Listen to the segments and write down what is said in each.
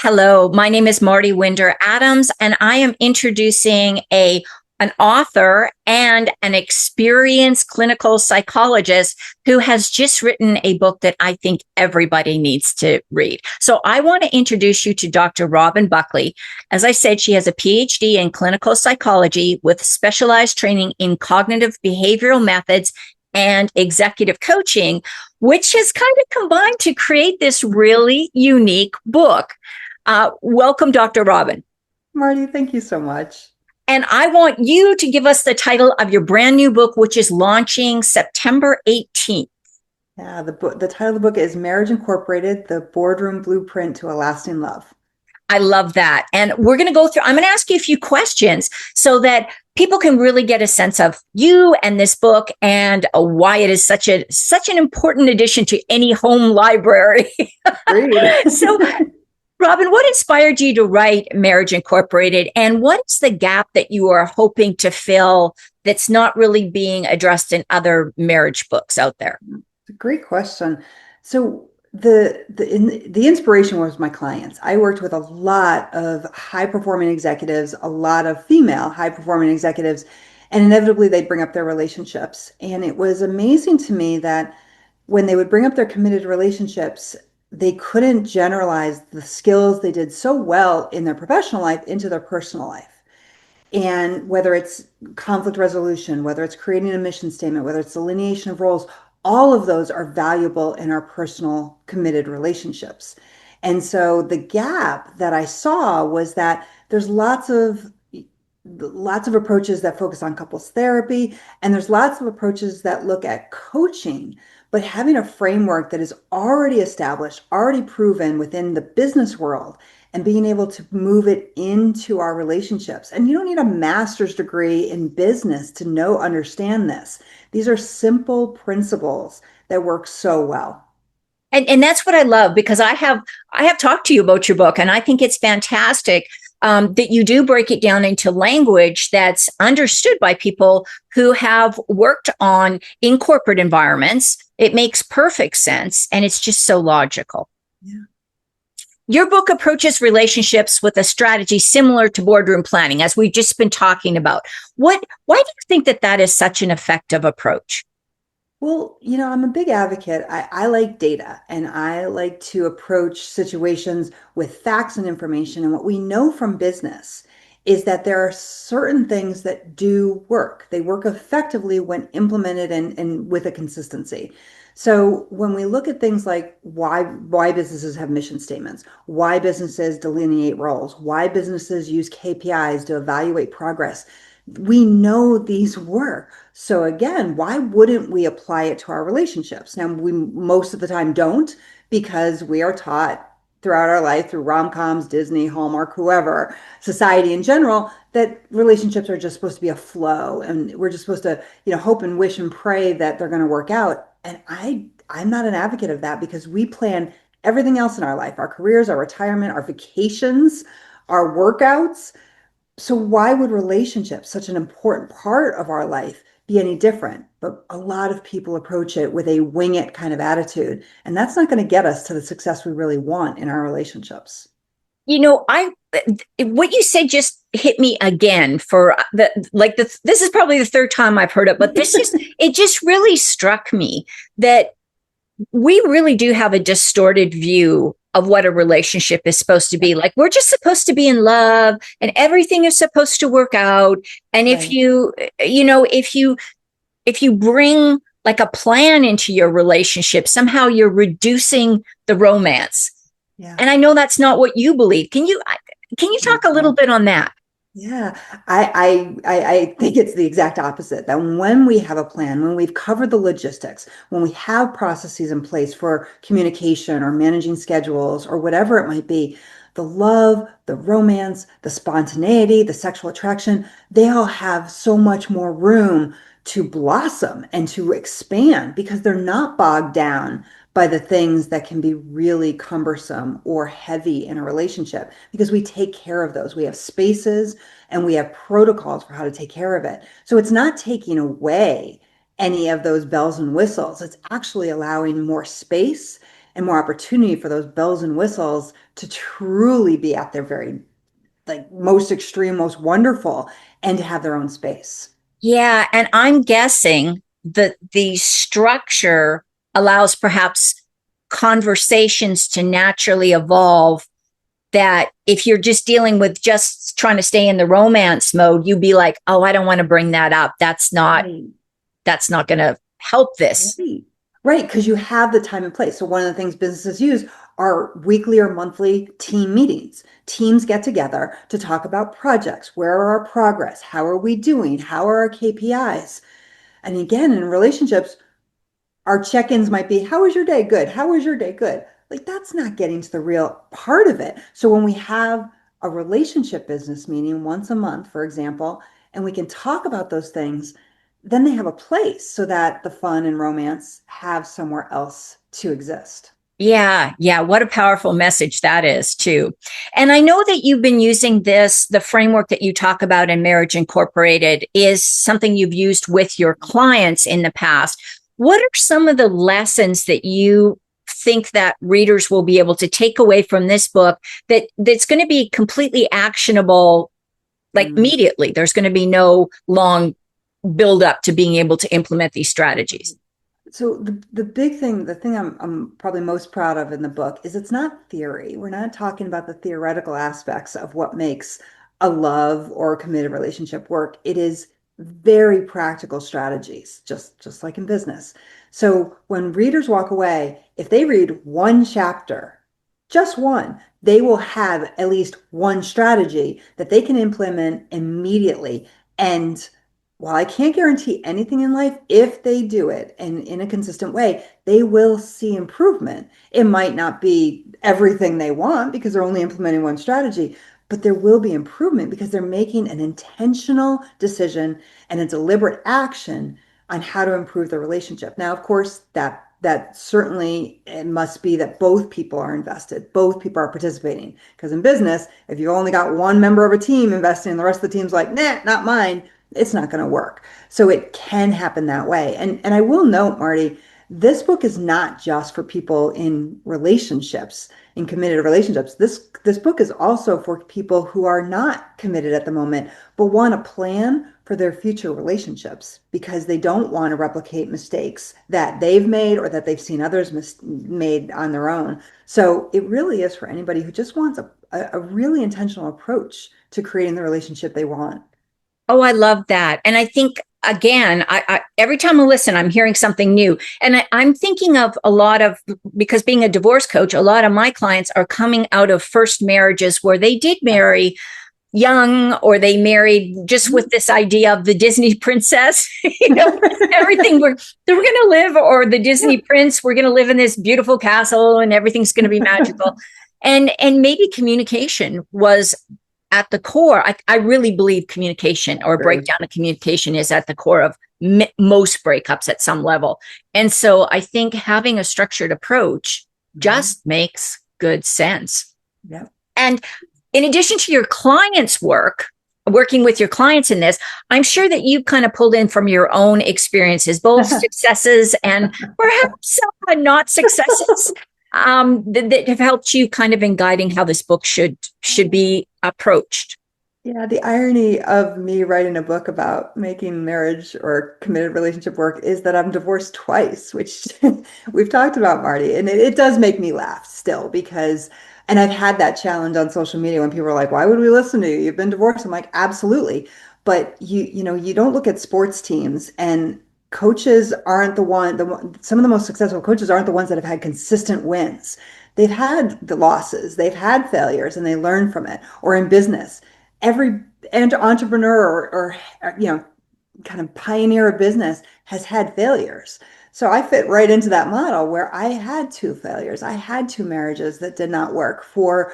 Hello, my name is Mardi Winder-Adams, and I am introducing an author and an experienced clinical psychologist who has just written a book that I think everybody needs to read. So I want to introduce you to Dr. Robin Buckley. As I said, she has a PhD in clinical psychology with specialized training in cognitive behavioral methods and executive coaching, which has kind of combined to create this really unique book. Welcome, Dr. Robin. Marty, thank you so much. And I want you to give us the title of your brand new book, which is launching September 18th. Yeah, the title of the book is Marriage Incorporated, The Boardroom Blueprint to a Lasting Love. I love that. And we're going to go through, I'm going to ask you a few questions so that people can really get a sense of you and this book and why it is such an important addition to any home library. So, Robin, what inspired you to write Marriage Incorporated, and what is the gap that you are hoping to fill that's not really being addressed in other marriage books out there? It's a great question. So the inspiration was my clients. I worked with a lot of high-performing executives, a lot of female high-performing executives, and inevitably they'd bring up their relationships. And it was amazing to me that when they would bring up their committed relationships, they couldn't generalize the skills they did so well in their professional life into their personal life. And whether it's conflict resolution, whether it's creating a mission statement, whether it's delineation of roles, all of those are valuable in our personal committed relationships. And so the gap that I saw was that there's lots of approaches that focus on couples therapy, and there's lots of approaches that look at coaching, but having a framework that is already established, already proven within the business world, and being able to move it into our relationships. And you don't need a master's degree in business to understand this. These are simple principles that work so well. And that's what I love, because I have talked to you about your book, and I think it's fantastic that you do break it down into language that's understood by people who have worked in corporate environments. It makes perfect sense, and it's just so logical. Yeah. Your book approaches relationships with a strategy similar to boardroom planning, as we've just been talking about. Why do you think that is such an effective approach? Well, I'm a big advocate. I like data, and I like to approach situations with facts and information. And what we know from business is that there are certain things that do work. They work effectively when implemented and with a consistency. So when we look at things like why businesses have mission statements, why businesses delineate roles, why businesses use KPIs to evaluate progress, we know these work. So again, why wouldn't we apply it to our relationships? Now, we most of the time don't, because we are taught throughout our life through rom-coms, Disney, Hallmark, whoever, society in general, that relationships are just supposed to be a flow, and we're just supposed to, hope and wish and pray that they're going to work out. And I'm not an advocate of that, because we plan everything else in our life, our careers, our retirement, our vacations, our workouts. So why would relationships, such an important part of our life, be any different? But a lot of people approach it with a wing it kind of attitude, and that's not going to get us to the success we really want in our relationships. What you said just hit me again this is probably the third time I've heard it, but it just really struck me that we really do have a distorted view of what a relationship is supposed to be. Like, we're just supposed to be in love and everything is supposed to work out. And Right. if you bring like a plan into your relationship, somehow you're reducing the romance. Yeah. And I know that's not what you believe. Can you talk a little bit on that? Yeah, I think it's the exact opposite. That when we have a plan, when we've covered the logistics, when we have processes in place for communication or managing schedules or whatever it might be, the love, the romance, the spontaneity, the sexual attraction, they all have so much more room to blossom and to expand, because they're not bogged down by the things that can be really cumbersome or heavy in a relationship, because we take care of those. We have spaces and we have protocols for how to take care of it. So it's not taking away any of those bells and whistles. It's actually allowing more space and more opportunity for those bells and whistles to truly be at their very like most extreme, most wonderful, and to have their own space. Yeah, and I'm guessing that the structure allows perhaps conversations to naturally evolve, that if you're just dealing with just trying to stay in the romance mode, you'd be like, "Oh, I don't want to bring that up. Right. That's not going to help this." Right. Right, because you have the time and place. So one of the things businesses use are weekly or monthly team meetings. Teams get together to talk about projects. Where are our progress? How are we doing? How are our KPIs? And again, in relationships, our check-ins might be, how was your day? Good. How was your day? Good. Like that's not getting to the real part of it. So when we have a relationship business meeting once a month, for example, and we can talk about those things, then they have a place so that the fun and romance have somewhere else to exist. Yeah, yeah. What a powerful message that is, too. And I know that you've been using this, the framework that you talk about in Marriage Incorporated is something you've used with your clients in the past. What are some of the lessons that you think that readers will be able to take away from this book that's going to be completely actionable, like Mm. immediately? There's going to be no long build up to being able to implement these strategies. So the big thing, the thing I'm probably most proud of in the book is it's not theory. We're not talking about the theoretical aspects of what makes a love or a committed relationship work. It is very practical strategies, just like in business. So when readers walk away, if they read one chapter, just one, they will have at least one strategy that they can implement immediately. And while I can't guarantee anything in life, if they do it and in a consistent way, they will see improvement. It might not be everything they want because they're only implementing one strategy, but there will be improvement because they're making an intentional decision and a deliberate action on how to improve the relationship. Now, of course, that certainly it must be that both people are invested, both people are participating. Because in business, if you only got one member of a team investing and the rest of the team's like, nah, not mine, it's not going to work. So it can happen that way. And I will note, Marty, this book is not just for people in relationships, in committed relationships. This book is also for people who are not committed at the moment, but want a plan for their future relationships because they don't want to replicate mistakes that they've made or that they've seen others made on their own. So it really is for anybody who just wants a really intentional approach to creating the relationship they want. Oh, I love that. And I think, again, every time I listen, I'm hearing something new. And I'm thinking of a lot of, because being a divorce coach, a lot of my clients are coming out of first marriages where they did marry young, or they married just with this idea of the Disney princess, everything we're going to live, or the Disney prince, we're going to live in this beautiful castle and everything's going to be magical. And maybe communication was at the core. I really believe communication, or a breakdown of communication, is at the core of most breakups at some level. And so I think having a structured approach just makes good sense. Yeah. And in addition to your clients' work, working with your clients in this, I'm sure that you kind of pulled in from your own experiences, both successes and perhaps not successes, that have helped you kind of in guiding how this book should be approached. Yeah, the irony of me writing a book about making marriage or committed relationship work is that I'm divorced twice, which we've talked about, Marty. And it does make me laugh still because, and I've had that challenge on social media when people are like, why would we listen to you? You've been divorced. I'm like, absolutely. But you don't look at sports teams and coaches aren't some of the most successful coaches aren't the ones that have had consistent wins. They've had the losses, they've had failures, and they learn from it. Or in business, every entrepreneur or kind of pioneer of business has had failures. So I fit right into that model where I had two failures. I had two marriages that did not work. For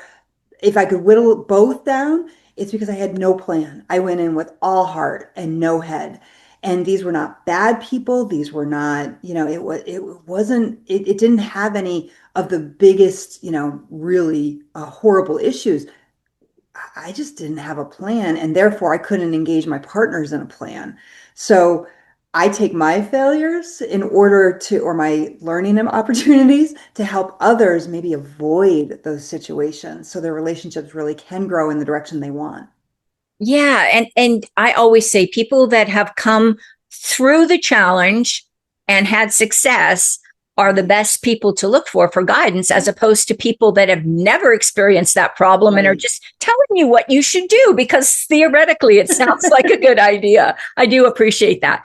if I could whittle both down, it's because I had no plan. I went in with all heart and no head. And these were not bad people. These were not, it didn't have any of the biggest, really horrible issues. I just didn't have a plan, and therefore I couldn't engage my partners in a plan. So I take my failures in order to, or my learning opportunities to help others maybe avoid those situations so their relationships really can grow in the direction they want. Yeah, and I always say people that have come through the challenge and had success are the Right. best people to look for guidance, as opposed to people that have never experienced that problem and are Right. just telling you what you should do because theoretically it sounds like a good idea. I do appreciate that.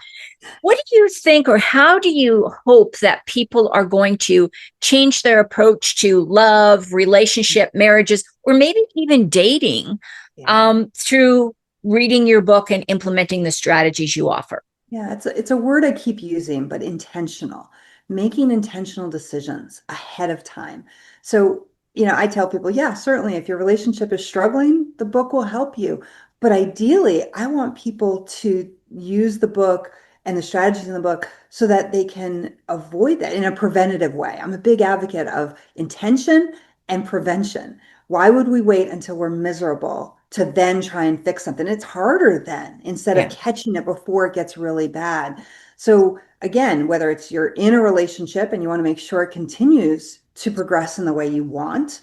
What do you think, or how do you hope that people are going to change their approach to love, relationship, marriages, or maybe even dating Yeah. through reading your book and implementing the strategies you offer? Yeah, it's a word I keep using, but intentional, making intentional decisions ahead of time. So, I tell people, yeah, certainly if your relationship is struggling, the book will help you. But ideally, I want people to use the book and the strategies in the book so that they can avoid that in a preventative way. I'm a big advocate of intention and prevention. Why would we wait until we're miserable to then try and fix something? It's harder then instead of Yeah. catching it before it gets really bad. So, again, whether it's you're in a relationship and you want to make sure it continues to progress in the way you want,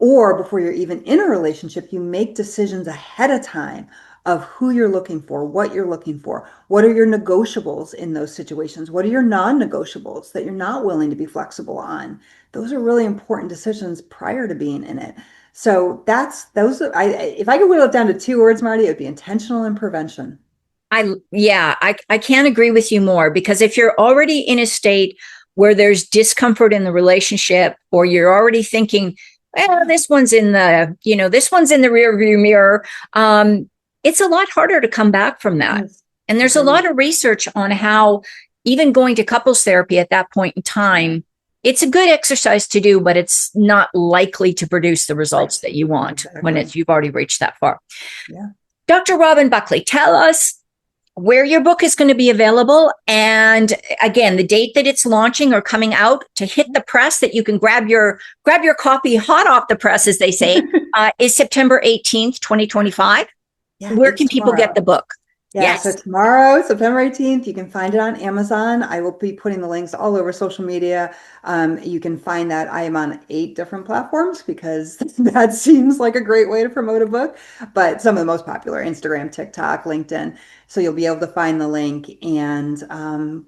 or before you're even in a relationship, you make decisions ahead of time of who you're looking for, what you're looking for, what are your negotiables in those situations, what are your non-negotiables that you're not willing to be flexible on. Those are really important decisions prior to being in it. So that's those. If I could whittle it down to two words, Marty, it would be intentional and prevention. I can't agree with you more, because if you're already in a state where there's discomfort in the relationship, or you're already thinking, well, this one's in the rear view mirror, it's a lot harder to come back from that. Yes, And there's a agreed. lot of research on how even going to couples therapy at that point in time, it's a good exercise to do, but it's not likely to produce the results Right. that you want when Exactly. you've already reached that far. Yeah. Dr. Robin Buckley, tell us where your book is going to be available, and again the date that it's launching or coming out to hit the press, that you can grab your copy hot off the press, as they say, is September 18th, 2025. Yeah, Where it's can people get tomorrow. the book? Yeah, so Yes. tomorrow, September 18th, you can find it on Amazon. I will be putting the links all over social media. You can find that I am on 8 different platforms because that seems like a great way to promote a book, but some of the most popular, Instagram, TikTok, LinkedIn. So you'll be able to find the link. And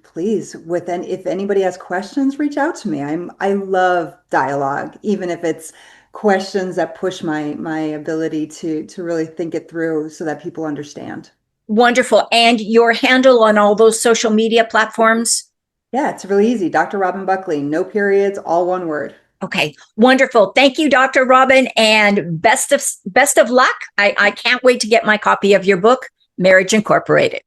please, if anybody has questions, reach out to me. I love dialogue, even if it's questions that push my ability to really think it through so that people understand. Wonderful. And your handle on all those social media platforms? Yeah, it's really easy. Dr. Robin Buckley, no periods, all one word. Okay, wonderful. Thank you, Dr. Robin, and best of luck. I can't wait to get my copy of your book, Marriage Incorporated.